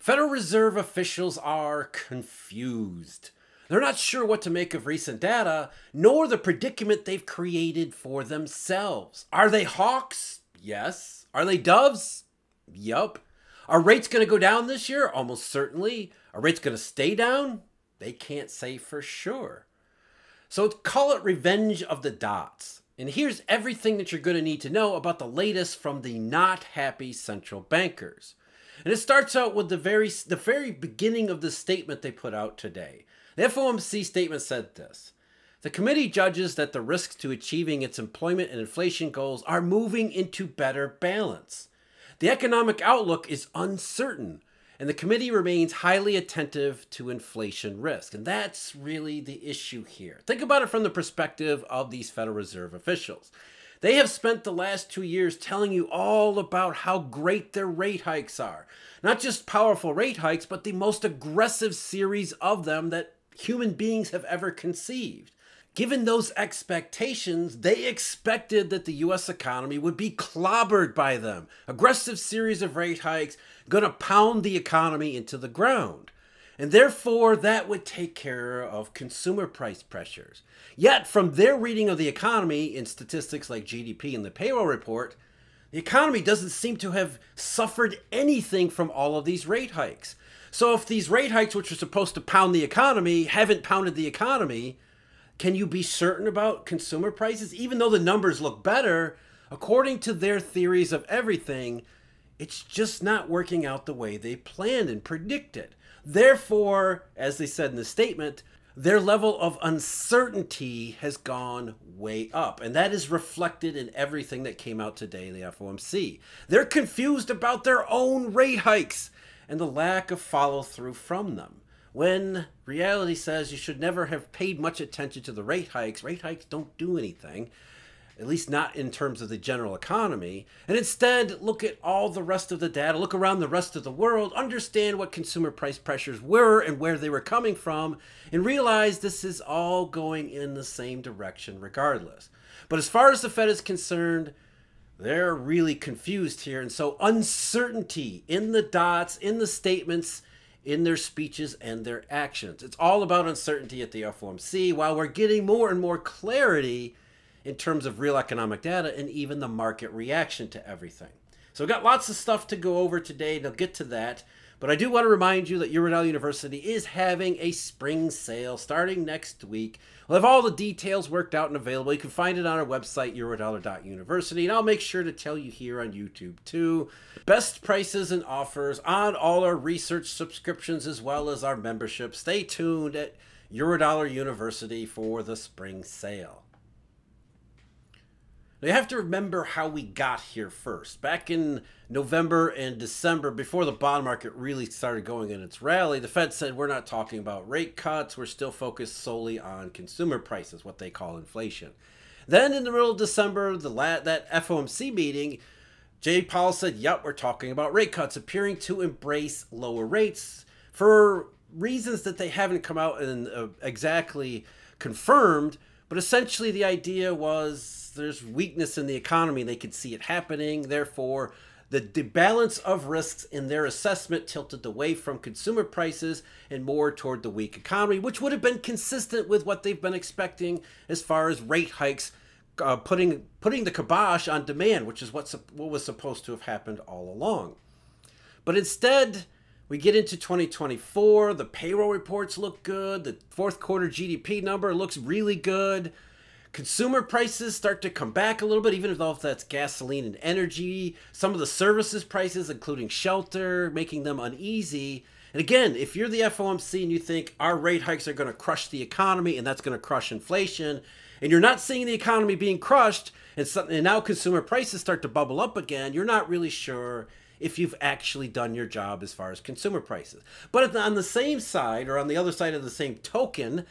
Federal Reserve officials are confused. They're not sure what to make of recent data, nor the predicament they've created for themselves. Are they hawks? Yes. Are they doves? Yup. Are rates going to go down this year? Almost certainly. Are rates going to stay down? They can't say for sure. So call it revenge of the dots. And here's everything that you're going to need to know about the latest from the not happy central bankers. And it starts out with the very beginning of the statement they put out today. The FOMC statement said this: the committee judges that the risks to achieving its employment and inflation goals are moving into better balance. The economic outlook is uncertain, and the committee remains highly attentive to inflation risk. And that's really the issue here. Think about it from the perspective of these Federal Reserve officials. They have spent the last 2 years telling you all about how great their rate hikes are. Not just powerful rate hikes, but the most aggressive series of them that human beings have ever conceived. Given those expectations, they expected that the U.S. economy would be clobbered by them. Aggressive series of rate hikes, going to pound the economy into the ground. And therefore, that would take care of consumer price pressures. Yet, from their reading of the economy in statistics like GDP and the payroll report, the economy doesn't seem to have suffered anything from all of these rate hikes. So if these rate hikes, which are supposed to pound the economy, haven't pounded the economy, can you be certain about consumer prices? Even though the numbers look better, according to their theories of everything, it's just not working out the way they planned and predicted. Therefore, as they said in the statement, their level of uncertainty has gone way up. And that is reflected in everything that came out today in the FOMC. They're confused about their own rate hikes and the lack of follow-through from them. When reality says you should never have paid much attention to the rate hikes. Rate hikes don't do anything, at least not in terms of the general economy. And instead, look at all the rest of the data, look around the rest of the world, understand what consumer price pressures were and where they were coming from, and realize this is all going in the same direction regardless. But as far as the Fed is concerned, they're really confused here. And so uncertainty in the dots, in the statements, in their speeches and their actions. It's all about uncertainty at the FOMC, while we're getting more and more clarity in terms of real economic data and even the market reaction to everything. So we've got lots of stuff to go over today, and I'll get to that. But I do want to remind you that Eurodollar University is having a spring sale starting next week. We'll have all the details worked out and available. You can find it on our website, eurodollar.university. And I'll make sure to tell you here on YouTube too. Best prices and offers on all our research subscriptions as well as our membership. Stay tuned at Eurodollar University for the spring sale. Now, you have to remember how we got here first. Back in November and December, before the bond market really started going in its rally, the Fed said, we're not talking about rate cuts. We're still focused solely on consumer prices, what they call inflation. Then in the middle of December, that FOMC meeting, Jay Powell said, yep, we're talking about rate cuts, appearing to embrace lower rates for reasons that they haven't come out and exactly confirmed. But essentially the idea was there's weakness in the economy. They could see it happening. Therefore, the balance of risks in their assessment tilted away from consumer prices and more toward the weak economy, which would have been consistent with what they've been expecting as far as rate hikes, putting the kibosh on demand, which is what was supposed to have happened all along. But instead, we get into 2024, the payroll reports look good, the fourth quarter GDP number looks really good, consumer prices start to come back a little bit, even though if that's gasoline and energy, some of the services prices, including shelter, making them uneasy. And again, if you're the FOMC and you think our rate hikes are going to crush the economy and that's going to crush inflation, and you're not seeing the economy being crushed, and now consumer prices start to bubble up again, you're not really sure if you've actually done your job as far as consumer prices. But on the same side, or on the other side of the same token,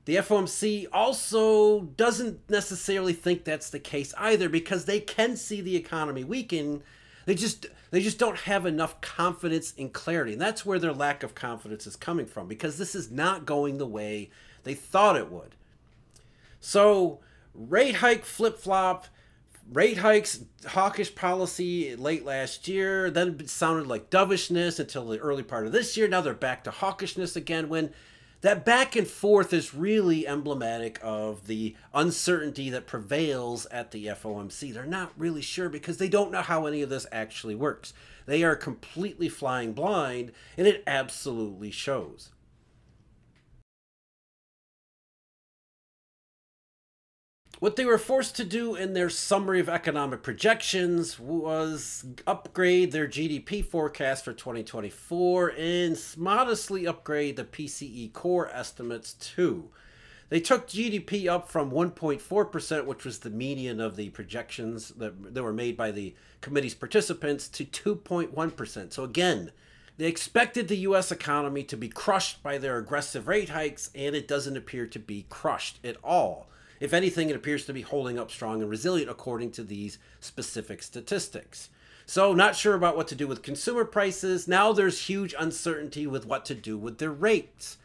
the FOMC also doesn't necessarily think that's the case either, because they can see the economy weaken. They just don't have enough confidence and clarity. And that's where their lack of confidence is coming from, because this is not going the way they thought it would. So rate hike flip-flop, Rate hikes, hawkish policy late last year, then it sounded like dovishness until the early part of this year. Now they're back to hawkishness again, when that back and forth is really emblematic of the uncertainty that prevails at the FOMC. They're not really sure because they don't know how any of this actually works. They are completely flying blind, and it absolutely shows. What they were forced to do in their summary of economic projections was upgrade their GDP forecast for 2024 and modestly upgrade the PCE core estimates too. They took GDP up from 1.4%, which was the median of the projections that were made by the committee's participants, to 2.1%. So again, they expected the U.S. economy to be crushed by their aggressive rate hikes, and it doesn't appear to be crushed at all. If anything, it appears to be holding up strong and resilient according to these specific statistics. So not sure about what to do with consumer prices. Now there's huge uncertainty with what to do with their rates.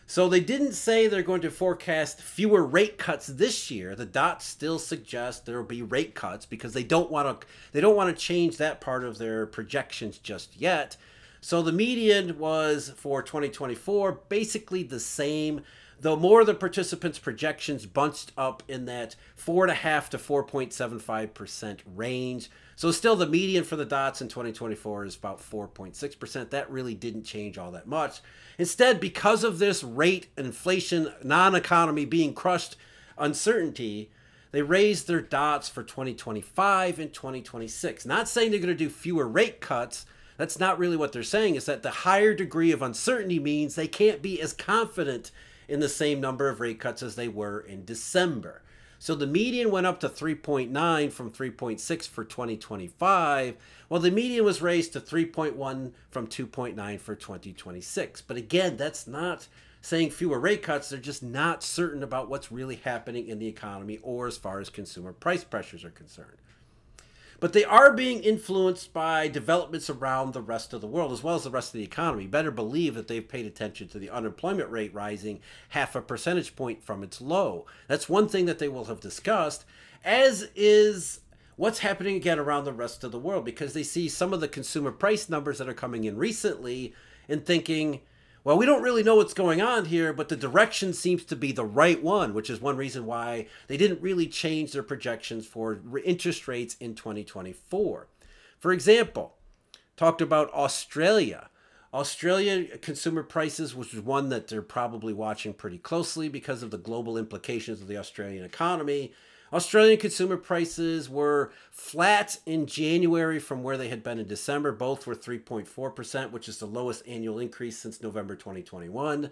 So they didn't say they're going to forecast fewer rate cuts this year. The dots still suggest there will be rate cuts because they don't want to change that part of their projections just yet. So the median was for 2024 basically the same, though more of the participants' projections bunched up in that 4.5 to 4.75% range. So still the median for the dots in 2024 is about 4.6%. That really didn't change all that much. Instead, because of this rate inflation, non-economy being crushed uncertainty, they raised their dots for 2025 and 2026. Not saying they're going to do fewer rate cuts. That's not really what they're saying. Is that the higher degree of uncertainty means they can't be as confident in the same number of rate cuts as they were in December. So the median went up to 3.9 from 3.6 for 2025, while the median was raised to 3.1 from 2.9 for 2026. But again, that's not saying fewer rate cuts. They're just not certain about what's really happening in the economy or as far as consumer price pressures are concerned. But they are being influenced by developments around the rest of the world, as well as the rest of the economy. Better believe that they've paid attention to the unemployment rate rising 0.5 percentage point from its low. That's one thing that they will have discussed, as is what's happening again around the rest of the world, because they see some of the consumer price numbers that are coming in recently and thinking, well, we don't really know what's going on here, but the direction seems to be the right one, which is one reason why they didn't really change their projections for interest rates in 2024. For example, talked about Australia. Australia consumer prices, which is one that they're probably watching pretty closely because of the global implications of the Australian economy. Australian consumer prices were flat in January from where they had been in December. Both were 3.4%, which is the lowest annual increase since November 2021.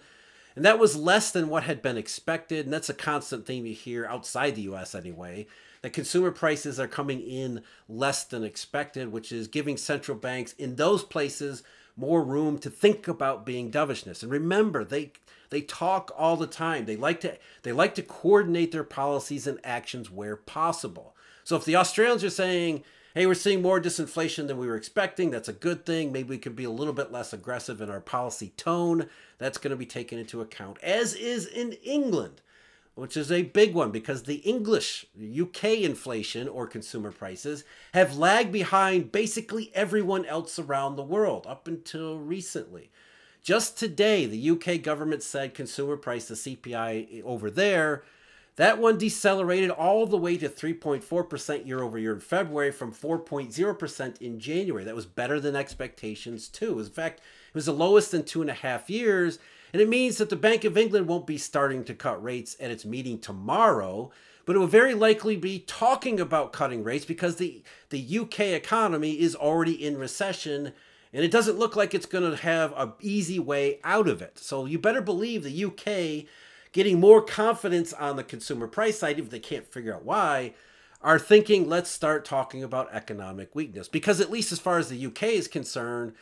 And that was less than what had been expected. And that's a constant theme you hear outside the US anyway, that consumer prices are coming in less than expected, which is giving central banks in those places more room to think about being dovishness. And remember, they talk all the time. They like to coordinate their policies and actions where possible. So if the Australians are saying, hey, we're seeing more disinflation than we were expecting, that's a good thing. Maybe we could be a little bit less aggressive in our policy tone. That's going to be taken into account, as is in England, which is a big one because the UK inflation or consumer prices have lagged behind basically everyone else around the world up until recently. Just today, the UK government said consumer price, the CPI over there, that one decelerated all the way to 3.4% year over year in February from 4.0% in January. That was better than expectations too. In fact, it was the lowest in 2.5 years. And it means that the Bank of England won't be starting to cut rates at its meeting tomorrow, but it will very likely be talking about cutting rates because the UK economy is already in recession. And it doesn't look like it's going to have an easy way out of it. So you better believe the UK, getting more confidence on the consumer price side, if they can't figure out why, are thinking, let's start talking about economic weakness. Because at least as far as the UK is concerned,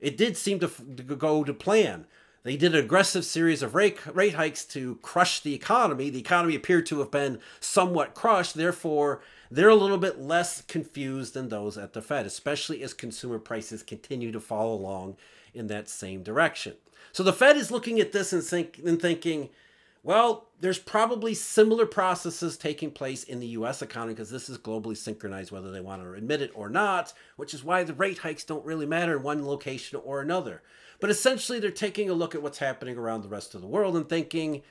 it did seem to go to plan. They did an aggressive series of rate hikes to crush the economy. The economy appeared to have been somewhat crushed. Therefore, they're a little bit less confused than those at the Fed, especially as consumer prices continue to follow along in that same direction. So the Fed is looking at this and thinking, Well, there's probably similar processes taking place in the US economy because this is globally synchronized whether they want to admit it or not, which is why the rate hikes don't really matter in one location or another. But essentially, they're taking a look at what's happening around the rest of the world and thinking,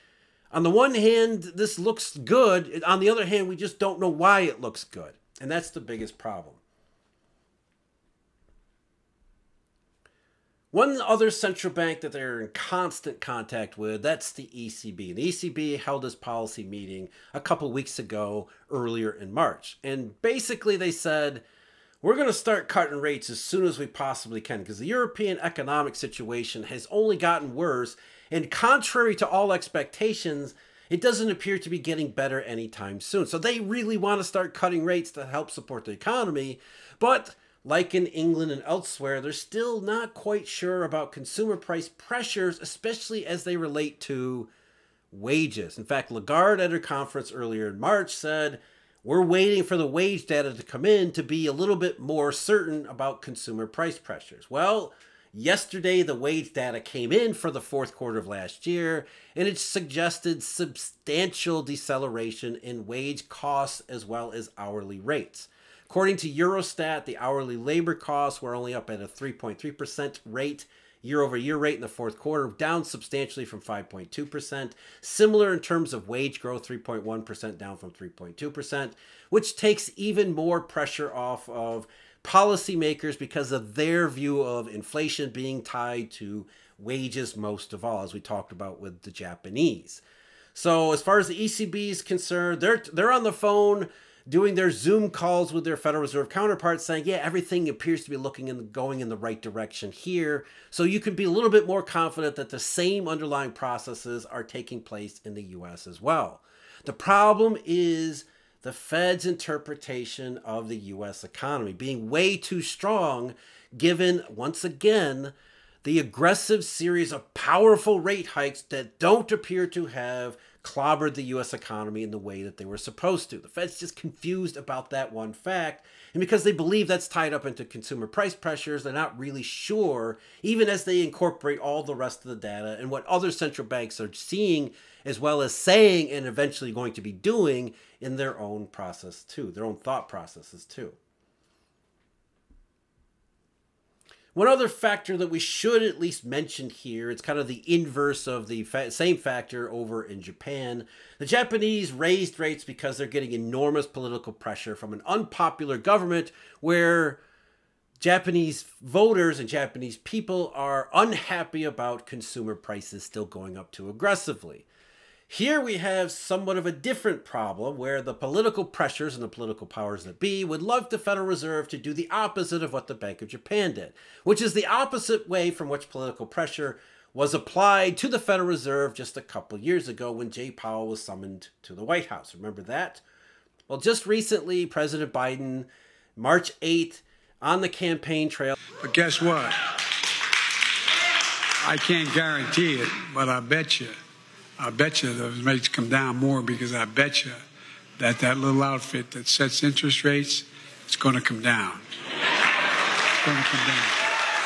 on the one hand, this looks good. On the other hand, we just don't know why it looks good. And that's the biggest problem. One other central bank that they're in constant contact with, that's the ECB. The ECB held its policy meeting a couple weeks ago, earlier in March. And basically they said, we're going to start cutting rates as soon as we possibly can because the European economic situation has only gotten worse. And contrary to all expectations, it doesn't appear to be getting better anytime soon. So they really want to start cutting rates to help support the economy. But like in England and elsewhere, they're still not quite sure about consumer price pressures, especially as they relate to wages. In fact, Lagarde at her conference earlier in March said, we're waiting for the wage data to come in to be a little bit more certain about consumer price pressures. Well, yesterday the wage data came in for the fourth quarter of last year, and it suggested substantial deceleration in wage costs as well as hourly rates. According to Eurostat, the hourly labor costs were only up at a 3.3% rate, year-over-year rate in the fourth quarter, down substantially from 5.2%. Similar in terms of wage growth, 3.1% down from 3.2%, which takes even more pressure off of policymakers because of their view of inflation being tied to wages most of all, as we talked about with the Japanese. So as far as the ECB is concerned, they're on the phone doing their Zoom calls with their Federal Reserve counterparts saying, yeah, everything appears to be going in the right direction here. So you can be a little bit more confident that the same underlying processes are taking place in the US as well. The problem is the Fed's interpretation of the US economy being way too strong, given, once again, the aggressive series of powerful rate hikes that don't appear to have clobbered the U.S. economy in the way that they were supposed to. The Fed's just confused about that one fact, and because they believe that's tied up into consumer price pressures, they're not really sure, even as they incorporate all the rest of the data and what other central banks are seeing, as well as saying and eventually going to be doing in their own process too, their own thought processes too. One other factor that we should at least mention here, it's kind of the inverse of the same factor over in Japan. The Japanese raised rates because they're getting enormous political pressure from an unpopular government where Japanese voters and Japanese people are unhappy about consumer prices still going up too aggressively. Here we have somewhat of a different problem where the political pressures and the political powers that be would love the Federal Reserve to do the opposite of what the Bank of Japan did, which is the opposite way from which political pressure was applied to the Federal Reserve just a couple years ago when Jay Powell was summoned to the White House. Remember that? Well, just recently, President Biden, March 8th, on the campaign trail. But guess what? I can't guarantee it, but I bet you those rates come down more because I bet you that little outfit that sets interest rates is going to come down. It's going to come down.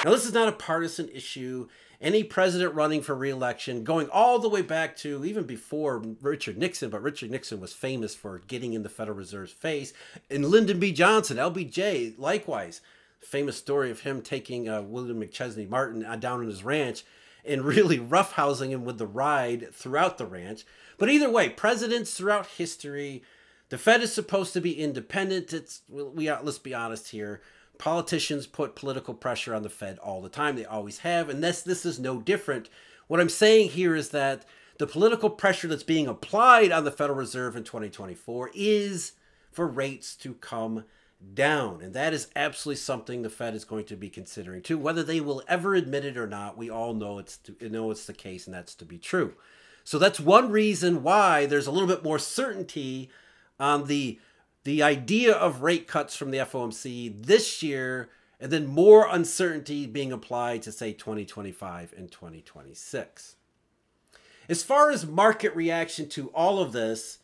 Now, this is not a partisan issue. Any president running for re-election, going all the way back to even before Richard Nixon, but Richard Nixon was famous for getting in the Federal Reserve's face. And Lyndon B. Johnson, LBJ, likewise, famous story of him taking William McChesney Martin down on his ranch and really roughhousing him with the ride throughout the ranch. But either way, presidents throughout history, the Fed is supposed to be independent. Let's be honest here. Politicians put political pressure on the Fed all the time. They always have, and this is no different. What I'm saying here is that the political pressure that's being applied on the Federal Reserve in 2024 is for rates to come down. And that is absolutely something the Fed is going to be considering too. Whether they will ever admit it or not, we all know it's the case, and that's to be true. So that's one reason why there's a little bit more certainty on the idea of rate cuts from the FOMC this year, and then more uncertainty being applied to, say, 2025 and 2026. As far as market reaction to all of this,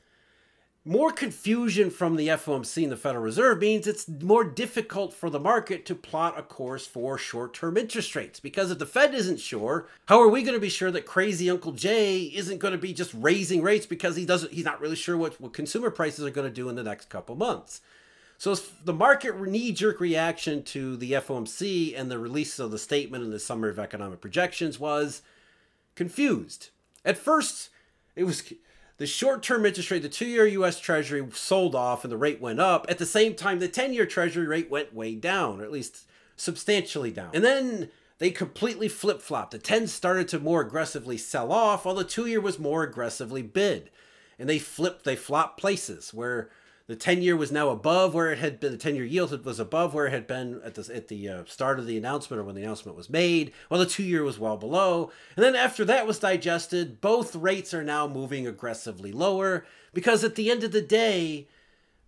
More confusion from the FOMC and the Federal Reserve means it's more difficult for the market to plot a course for short-term interest rates. Because if the Fed isn't sure, how are we going to be sure that crazy Uncle Jay isn't going to be just raising rates because he's not really sure what consumer prices are going to do in the next couple months? So the market knee-jerk reaction to the FOMC and the release of the statement in the Summary of Economic Projections was confused. At first, it was the short-term interest rate, the 2-year U.S. Treasury sold off and the rate went up. At the same time, the 10-year Treasury rate went way down, or at least substantially down. And then they completely flip-flopped. The 10 started to more aggressively sell off, while the 2-year was more aggressively bid. And they flopped places where the 10-year was now above where it had been. The 10-year yield was above where it had been at the start of the announcement or when the announcement was made, while the 2-year was well below. And then after that was digested, both rates are now moving aggressively lower because at the end of the day,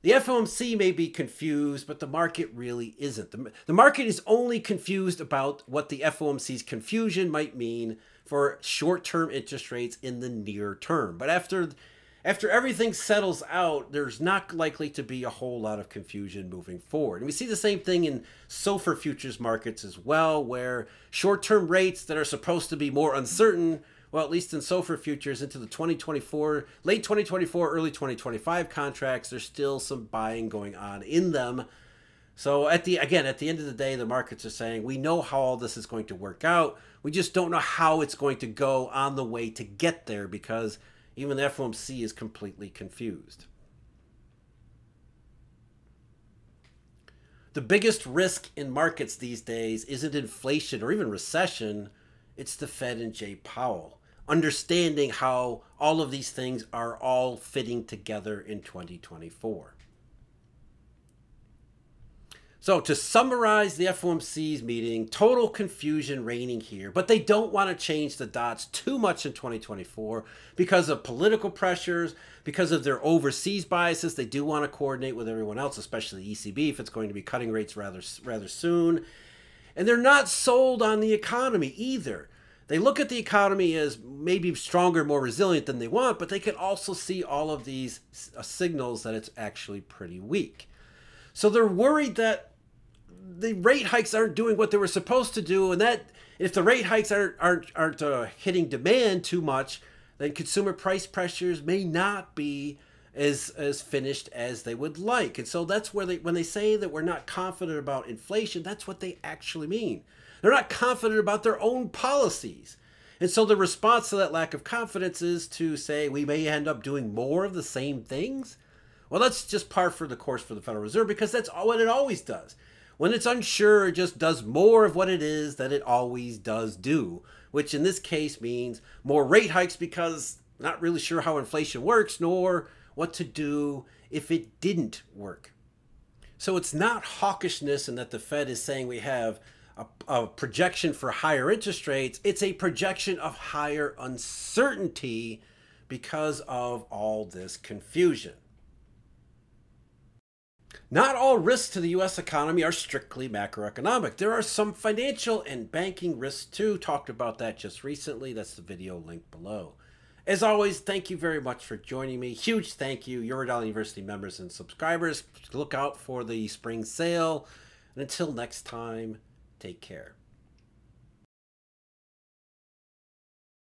the FOMC may be confused, but the market really isn't. The market is only confused about what the FOMC's confusion might mean for short-term interest rates in the near term. But after everything settles out, there's not likely to be a whole lot of confusion moving forward. And we see the same thing in SOFR futures markets as well, where short-term rates that are supposed to be more uncertain, well, at least in SOFR futures into the late 2024, early 2025 contracts, there's still some buying going on in them. So at the end of the day, the markets are saying, we know how all this is going to work out. We just don't know how it's going to go on the way to get there because even the FOMC is completely confused. The biggest risk in markets these days isn't inflation or even recession. It's the Fed and Jay Powell, understanding how all of these things are all fitting together in 2024. So to summarize the FOMC's meeting, total confusion reigning here, but they don't want to change the dots too much in 2024 because of political pressures, because of their overseas biases. They do want to coordinate with everyone else, especially the ECB, if it's going to be cutting rates rather soon. And they're not sold on the economy either. They look at the economy as maybe stronger, more resilient than they want, but they can also see all of these signals that it's actually pretty weak. So they're worried that the rate hikes aren't doing what they were supposed to do, and that if the rate hikes aren't hitting demand too much, then consumer price pressures may not be as finished as they would like. And so that's where when they say that we're not confident about inflation, that's what they actually mean. They're not confident about their own policies. And so the response to that lack of confidence is to say we may end up doing more of the same things. Well, that's just par for the course for the Federal Reserve because that's what it always does. When it's unsure, it just does more of what it is that it always does do, which in this case means more rate hikes because not really sure how inflation works nor what to do if it didn't work. So it's not hawkishness in that the Fed is saying we have a projection for higher interest rates. It's a projection of higher uncertainty because of all this confusion. Not all risks to the U.S. economy are strictly macroeconomic. There are some financial and banking risks too. Talked about that just recently. That's the video link below. As always, thank you very much for joining me. Huge thank you, Eurodollar University members and subscribers. Look out for the spring sale. And until next time, take care.